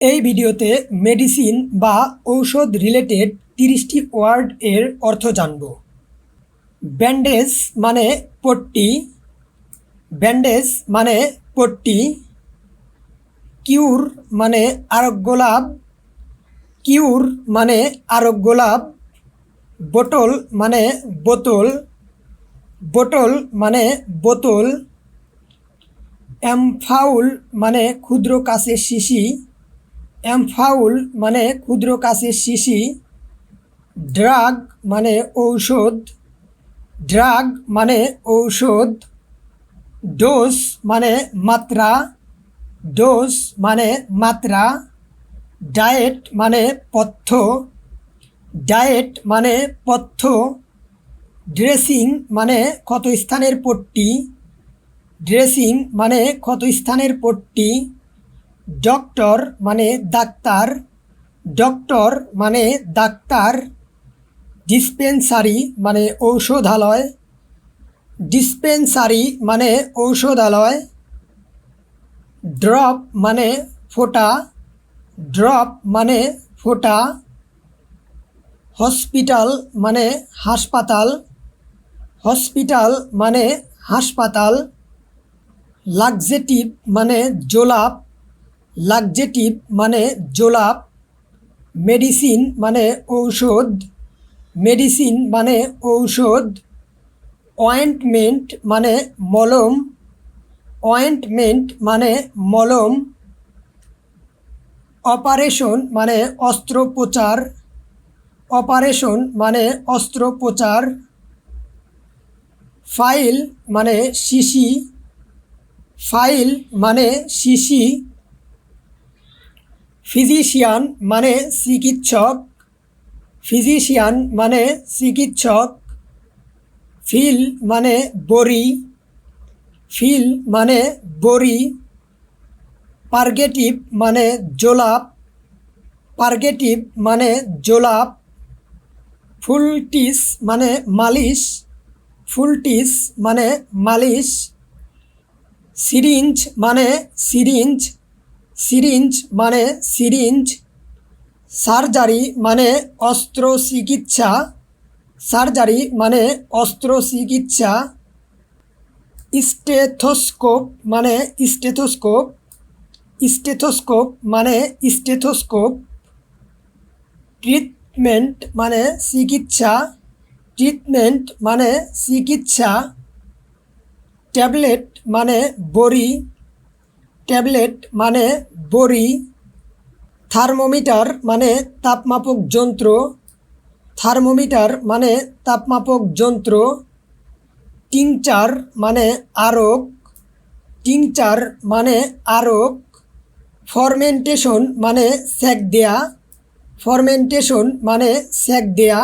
এই ভিডিওতে মেডিসিন বা ঔষধ রিলেটেড 30টি ওয়ার্ড এর অর্থ জানব। ব্যান্ডেজ মানে পট্টি, ব্যান্ডেজ মানে পট্টি। কিউর মানে আরোগ্য লাভ, কিউর মানে আরোগ্য লাভ। বোতল মানে বোতল, বোতল মানে বোতল। অ্যামফাউল মানে ক্ষুদ্র কাচের শিশি, অ্যামফাউল মানে ক্ষুদ্র কাচের শিশি। ড্রাগ মানে ঔষধ, ড্রাগ মানে ঔষধ। ডোজ মানে মাত্রা, ডোজ মানে মাত্রা। ডায়েট মানে পথ্য, ডায়েট মানে পথ্য। ড্রেসিং মানে ক্ষতস্থানের পট্টি, ড্রেসিং মানে ক্ষতস্থানের পট্টি। ডক্টর মানে ডাক্তার, ডক্টর মানে ডাক্তার। ডিসপেন্সারি মানে ঔষধালয়, ডিসপেন্সারি মানে ঔষধালয়। ড্রপ মানে ফোঁটা, ড্রপ মানে ফোঁটা। হসপিটাল মানে হাসপাতাল, হসপিটাল মানে হাসপাতাল। লাক্সেটিভ মানে জোলাপ, লাক্সেটিভ মানে জোলাপ। মেডিসিন মানে ঔষধ, মেডিসিন মানে ঔষধ। অয়েন্টমেন্ট মানে মলম, অয়েন্টমেন্ট মানে মলম। অপারেশন মানে অস্ত্রোপচার, অপারেশন মানে অস্ত্রোপচার। ফাইল মানে শিশি, ফাইল মানে শিশি। ফিজিশিয়ান মানে চিকিৎসক, ফিজিশিয়ান মানে চিকিৎসক। ফিল মানে বড়ি, ফিল মানে বড়ি। পার্গেটিভ মানে জোলাপ, পার্গেটিভ মানে জোলাপ। ফুলটিস মানে মালিশ, ফুলটিস মানে মালিশ। সিরিঞ্জ মানে সিরিঞ্জ, সিরিঞ্জ মানে সিরিঞ্জ। সার্জারি মানে অস্ত্র চিকিৎসা, সার্জারি মানে অস্ত্র চিকিৎসা। স্টেথোস্কোপ মানে স্টেথোস্কোপ, স্টেথোস্কোপ মানে স্টেথোস্কোপ। ট্রিটমেন্ট মানে চিকিৎসা, ট্রিটমেন্ট মানে চিকিৎসা। ট্যাবলেট মানে বড়ি, ট্যাবলেট মানে বড়ি। থার্মোমিটার মানে তাপমাপক যন্ত্র, থার্মোমিটার মানে তাপমাপক যন্ত্র। টিংচার মানে আরক, টিংচার মানে আরক। ফরমেন্টেশন মানে সেক দেয়া, ফরমেন্টেশন মানে সেক দেয়া।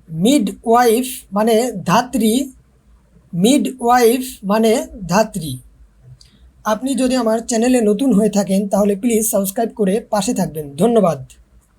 মিডওয়াইফ মানে ধাত্রী, মিডওয়াইফ মানে ধাত্রী। আপনি যদি আমার চ্যানেলে নতুন হয়ে থাকেন তাহলে প্লিজ সাবস্ক্রাইব করে পাশে থাকবেন। ধন্যবাদ।